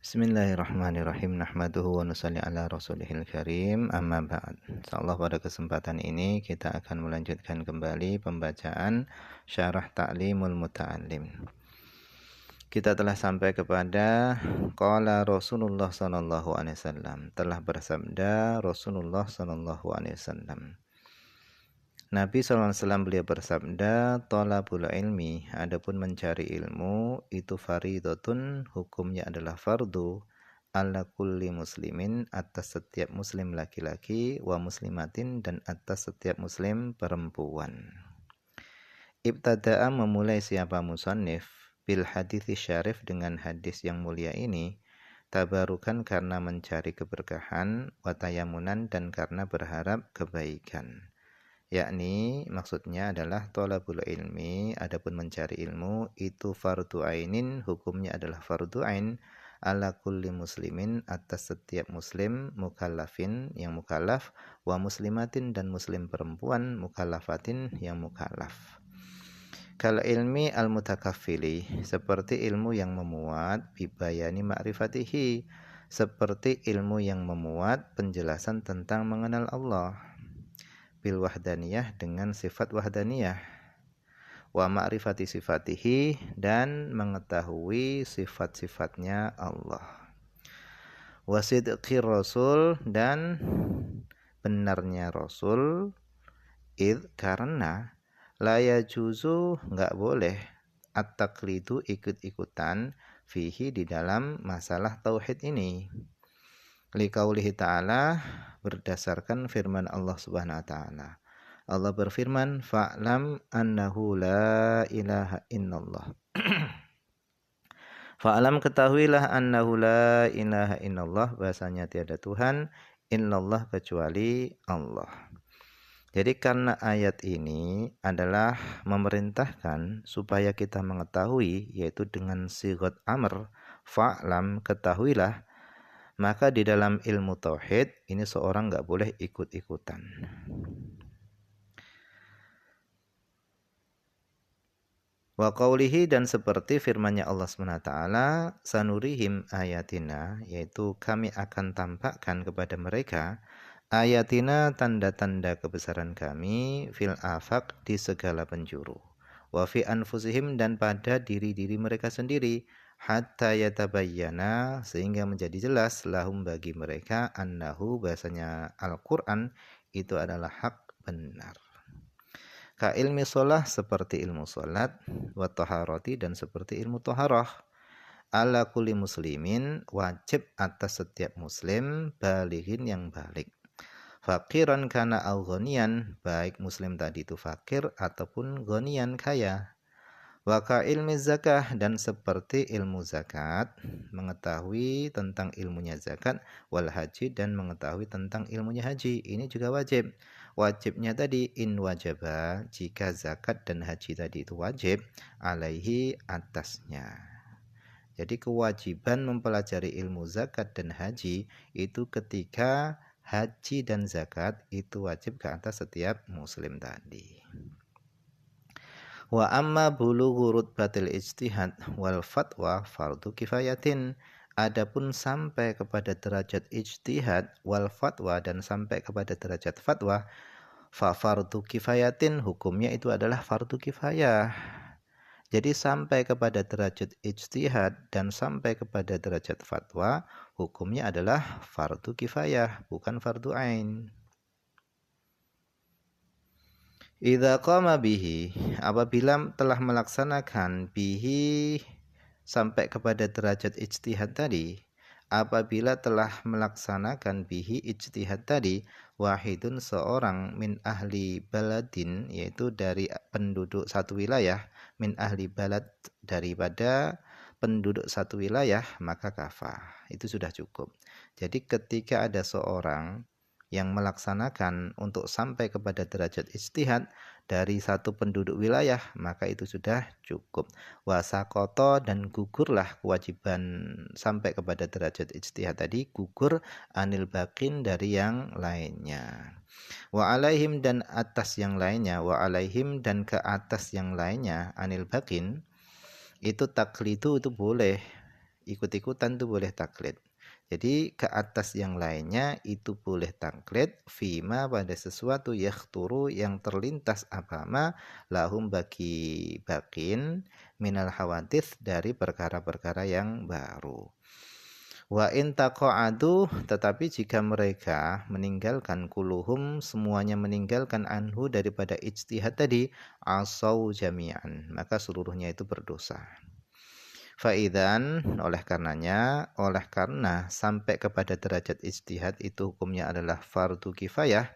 Bismillahirrahmanirrahim. Nahmaduhu wa nusalli ala rasulihil karim. Amma ba'd. Insyaallah pada kesempatan ini kita akan melanjutkan kembali pembacaan Syarah Ta'limul Muta'allim. Kita telah sampai kepada qala Rasulullah sallallahu alaihi wasallam. Telah bersabda Rasulullah sallallahu alaihi wasallam. Nabi SAW beliau bersabda, thalabul ilmi, adapun mencari ilmu, itu faridatun, hukumnya adalah fardu, ala kulli muslimin, atas setiap muslim laki-laki, wa muslimatin, dan atas setiap muslim perempuan. Ibtada'a memulai siapa musannif, bil hadithi syarif dengan hadis yang mulia ini, tabarukan karena mencari keberkahan, watayamunan, dan karena berharap kebaikan. Yakni maksudnya adalah thalabul ilmi, adapun mencari ilmu itu fardu ainin, hukumnya adalah fardu ain ala kulli muslimin, atas setiap muslim mukallafin yang mukallaf, wa muslimatin dan muslim perempuan mukallafatin yang mukallaf. Kal ilmi al mutakaffili, seperti ilmu yang memuat bibayani ma'rifatihi, seperti ilmu yang memuat penjelasan tentang mengenal Allah, bil wahdaniyah dengan sifat wahdaniyah, wa ma'rifati sifatihi dan mengetahui sifat-sifatnya Allah, wa sidqir rasul dan benarnya rasul, id karena la yajuzu enggak boleh at-taqlidu ikut-ikutan fihi di dalam masalah tauhid ini. Liqaulihi ta'ala, berdasarkan firman Allah Subhanahu wa taala. Allah berfirman, fa'lam annahu la ilaha illallah. Fa'lam ketahuilah annahu la ilaha illallah, bahasanya tiada Tuhan illallah kecuali Allah. Jadi karena ayat ini adalah memerintahkan supaya kita mengetahui, yaitu dengan sigat amr, fa'lam ketahuilah, maka di dalam ilmu tauhid ini seorang enggak boleh ikut-ikutan. Wa qaulihi, dan seperti firman-Nya Allah SWT, sanurihim ayatina, yaitu kami akan tampakkan kepada mereka ayatina, tanda-tanda kebesaran kami, fil afaq, di segala penjuru, wa fi anfusihim, dan pada diri-diri mereka sendiri, hatta yatabayyana, sehingga menjadi jelas, lahum bagi mereka, annahu, bahasanya Al-Quran itu adalah hak benar. Ka ilmi sholah, seperti ilmu sholat, wa taharati, dan seperti ilmu taharah, ala kulli muslimin, wajib atas setiap muslim, balighin yang balik, fakiran kana au ghaniyan, baik muslim tadi itu fakir ataupun ghaniyan kaya. Wa ka ilmi zakah, dan seperti ilmu zakat, mengetahui tentang ilmunya zakat, wal haji, dan mengetahui tentang ilmunya haji, ini juga wajib. Wajibnya tadi in wajaba, jika zakat dan haji tadi itu wajib, alaihi, atasnya. Jadi kewajiban mempelajari ilmu zakat dan haji itu ketika haji dan zakat itu wajib ke atas setiap muslim tadi. Wa amma bulughu rutbatil ijtihad wal fatwa fardu kifayatin, adapun sampai kepada derajat ijtihad wal fatwa, dan sampai kepada derajat fatwa, fa fardu kifayatin, hukumnya itu adalah fardu kifayah. Jadi sampai kepada derajat ijtihad dan sampai kepada derajat fatwa, hukumnya adalah fardu kifayah, bukan fardu ain. Idza qama bihi, apabila telah melaksanakan bihi sampai kepada derajat ijtihad tadi, apabila telah melaksanakan bihi ijtihad tadi, wahidun, seorang, min ahli baladin, yaitu dari penduduk satu wilayah, min ahli balad, daripada penduduk satu wilayah, maka kafah, itu sudah cukup. Jadi ketika ada seorang yang melaksanakan untuk sampai kepada derajat ijtihad dari satu penduduk wilayah, maka itu sudah cukup. Wasakoto, dan gugurlah kewajiban sampai kepada derajat ijtihad tadi, gugur anil bakin, dari yang lainnya. Wa alaihim, dan atas yang lainnya, wa alaihim, dan ke atas yang lainnya, anil bakin, itu taklidu, itu boleh ikut-ikutan tuh boleh taklid. Jadi ke atas yang lainnya itu boleh taklid fima pada sesuatu yakhturu yang terlintas apama lahum bagi bakin minal hawadits dari perkara-perkara yang baru. Wa in taqa'adu, tetapi jika mereka meninggalkan kuluhum semuanya meninggalkan anhu daripada ijtihad tadi asau jami'an, maka seluruhnya itu berdosa. Faidan oleh karena sampai kepada derajat ijtihad itu hukumnya adalah fardu kifayah.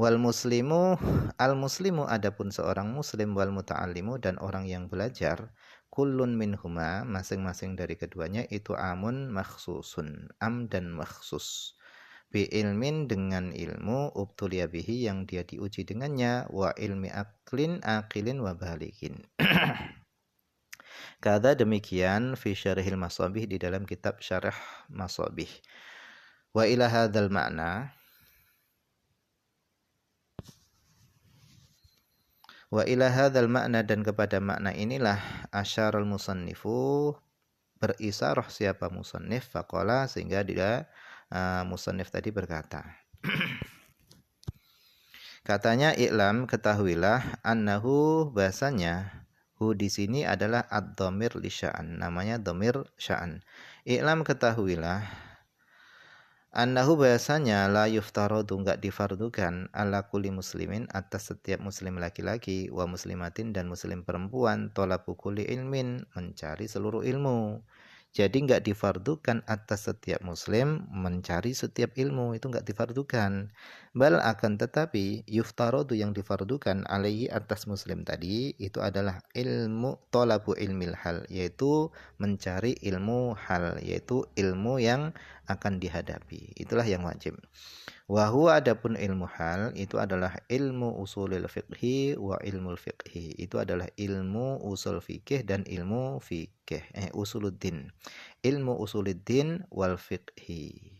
Wal muslimu al muslimu adapun seorang muslim wal muta'allimu dan orang yang belajar kullun minhuma masing-masing dari keduanya itu amun makhsusun am dan makhsus bi ilmin dengan ilmu ubtuliya bihi yang dia diuji dengannya wa ilmi akilin wa balikin. Kada demikian fi syarihil masabih di dalam kitab syarah masabih. Wa ila hadzal ma'na wa ila hadzal ma'na dan kepada makna inilah asyarul musannifu berisarah siapa musannif faqala sehingga dia musannif tadi berkata katanya i'lam ketahuilah annahu bahasanya hu di sini adalah ad-dhamir li sya'an, namanya dhamir sya'an. I'lam ketahuilah annahu bahasanya la yuftaradu enggak difardukan ala kulli muslimin atas setiap muslim laki-laki wa muslimatin dan muslim perempuan talabu kulli ilmin mencari seluruh ilmu. Jadi enggak difardukan atas setiap muslim mencari setiap ilmu, itu enggak difardukan. Bal akan tetapi yuftaradu yang difardukan alaihi atas muslim tadi itu adalah ilmu talabu ilmil hal, yaitu mencari ilmu hal, yaitu ilmu yang akan dihadapi. Itulah yang wajib. Wa huwa adapun ilmu hal itu adalah ilmu usulil fiqhi wa ilmul fiqhi. Itu adalah ilmu usul fikih dan ilmu fikih. Usuluddin. Ilmu usuluddin wal fiqhi.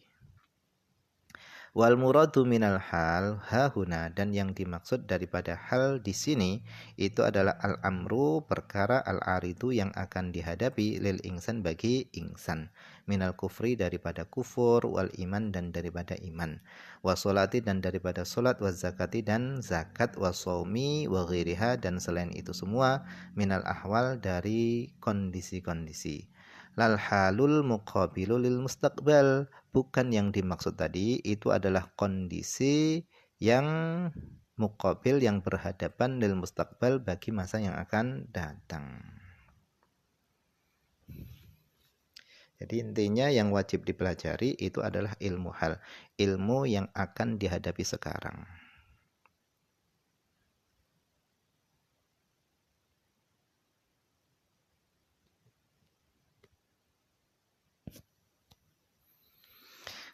Wal muradu minal hal hahuna dan yang dimaksud daripada hal di sini itu adalah al-amru perkara al-aridu yang akan dihadapi lil insan bagi insan minal kufri daripada kufur wal iman dan daripada iman wasolati dan daripada solat wa zakati dan zakat wasomi wa ghiriha dan selain itu semua minal ahwal dari kondisi-kondisi. Lal halul muqabilu lil mustaqbal, bukan yang dimaksud tadi itu adalah kondisi yang muqabil yang berhadapan lil mustaqbal bagi masa yang akan datang. Jadi intinya yang wajib dipelajari itu adalah ilmu hal, ilmu yang akan dihadapi sekarang.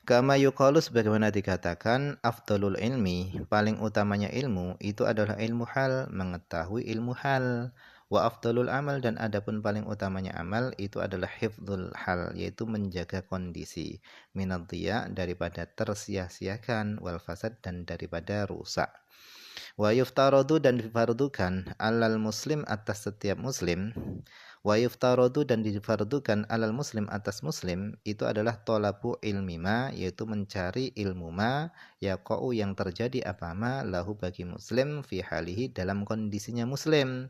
Kama yuqalu sebagaimana dikatakan afdalul ilmi, paling utamanya ilmu itu adalah ilmu hal, mengetahui ilmu hal. Wa afdalul amal dan adapun paling utamanya amal itu adalah hifdzul hal, yaitu menjaga kondisi minad dhiya daripada tersia-siakan wal fasad dan daripada rusak. Wa yuftaradu dan difardukan alal muslim atas setiap muslim. Wa yuftaradu dan difardukan alal muslim atas muslim itu adalah tolabu ilmima, yaitu mencari ilmu ma yaqa'u yang terjadi apama lahu bagi muslim fi halihi dalam kondisinya muslim.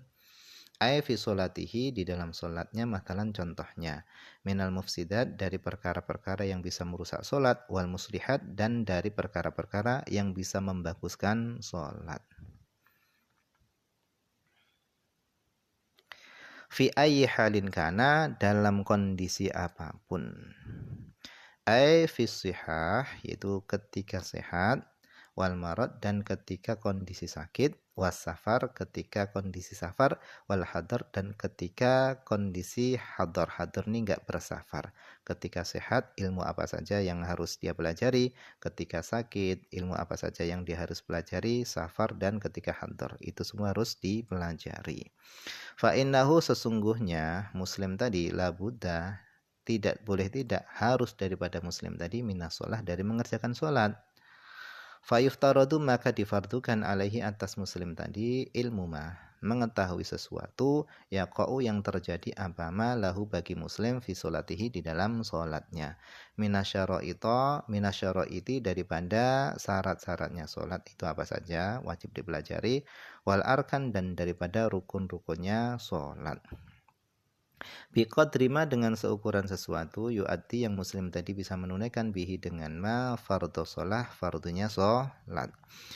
Ai fi solatihi di dalam solatnya matalan contohnya minal mufsidat dari perkara-perkara yang bisa merusak solat wal muslihat dan dari perkara-perkara yang bisa membaguskan solat. Fi ayyi halin kana dalam kondisi apapun. Ai fi sihah yaitu ketika sehat wal marad dan ketika kondisi sakit was safar ketika kondisi safar wal hadar dan ketika kondisi hadar. Hadar ini enggak bersafar. Ketika sehat ilmu apa saja yang harus dia pelajari, ketika sakit ilmu apa saja yang dia harus pelajari, safar dan ketika hadar itu semua harus dipelajari. Fa innahu sesungguhnya muslim tadi la budda tidak boleh tidak harus daripada muslim tadi minas sholah dari mengerjakan sholat. Fa yuftaradu maka difardukan alaihi atas muslim tadi ilmu ma mengetahui sesuatu yaqa'u yang terjadi apama lahu bagi muslim fi sholatihi di dalam sholatnya. Minasyaraiti daripada syarat-syaratnya sholat itu apa saja wajib dipelajari, wal arkan dan daripada rukun-rukunnya sholat. Biqadrima dengan seukuran sesuatu yu'ati yang muslim tadi bisa menunaikan bihi dengan ma fardhu sholah fardunya sholat.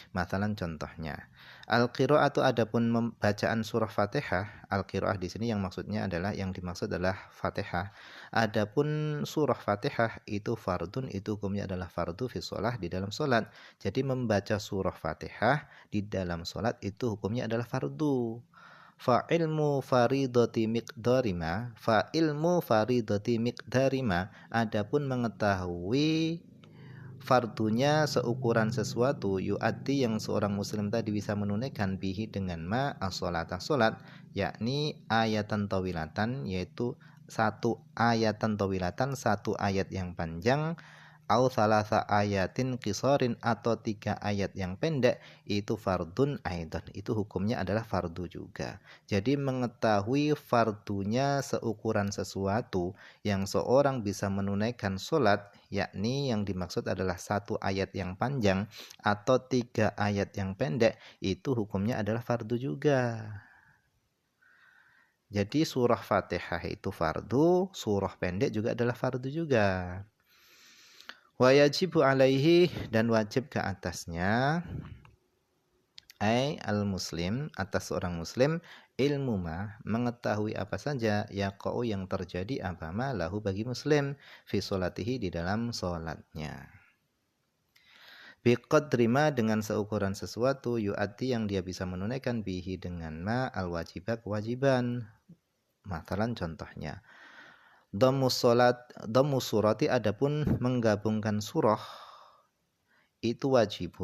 Masalan contohnya al-qiraatu adapun bacaan surah Fatihah. Al-qiraah di sini yang maksudnya adalah yang dimaksud adalah Fatihah. Adapun surah Fatihah itu fardun, itu hukumnya adalah fardu fi sholah di dalam sholat. Jadi membaca surah Fatihah di dalam sholat itu hukumnya adalah fardu. Fa ilmu faridati miqdarima adapun mengetahui fardunya seukuran sesuatu yu'ati yang seorang muslim tadi bisa menunaikan bihi dengan ma as-sholata sholat, yakni ayatan tawilatan, yaitu satu ayatan tawilatan, satu ayat yang panjang, au salasa ayatin qisarin atau 3 ayat yang pendek, itu fardun aidan, itu hukumnya adalah fardu juga. Jadi mengetahui fardunya seukuran sesuatu yang seorang bisa menunaikan sholat, yakni yang dimaksud adalah 1 ayat yang panjang atau 3 ayat yang pendek, itu hukumnya adalah fardu juga. Jadi surah Fatihah itu fardu, surah pendek juga adalah fardu juga. Wa yajibu alaihi dan wajib ke atasnya al-muslim atas seorang muslim ilmu ma mengetahui apa saja yaqa'u yang terjadi apama lahu bagi muslim fi sholatihi di dalam sholatnya. Biqadri ma dengan seukuran sesuatu yu'ati yang dia bisa menunaikan bihi dengan ma al-wajibah kewajiban. Masalan contohnya dhammus surati adapun menggabungkan surah itu wajib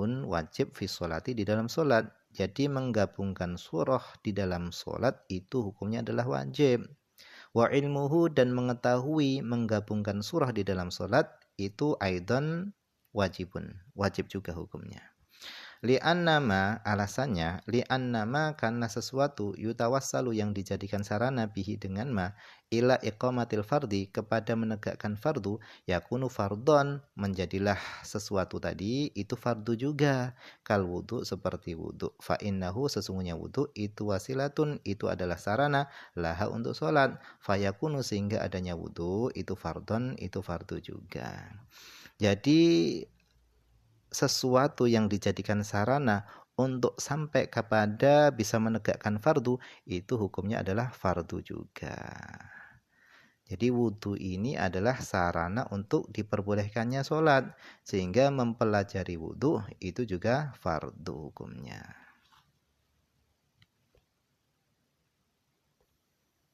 fi sholati di dalam sholat. Jadi menggabungkan surah di dalam sholat itu hukumnya adalah wajib. Wa ilmuhu dan mengetahui menggabungkan surah di dalam sholat itu aidan wajib juga hukumnya. Li'annama alasannya li'annama karena sesuatu yutawassalu yang dijadikan sarana bihi dengan ma ila iqamatil fardi kepada menegakkan fardu yakunu fardon menjadilah sesuatu tadi itu fardu juga kal wudu seperti wudu fa innahu sesungguhnya wudu itu wasilatun itu adalah sarana laha untuk sholat fa yakunu sehingga adanya wudu itu fardon itu fardu juga. Jadi sesuatu yang dijadikan sarana untuk sampai kepada bisa menegakkan fardu itu hukumnya adalah fardu juga. Jadi wudhu ini adalah sarana untuk diperbolehkannya sholat, sehingga mempelajari wudhu itu juga fardu hukumnya.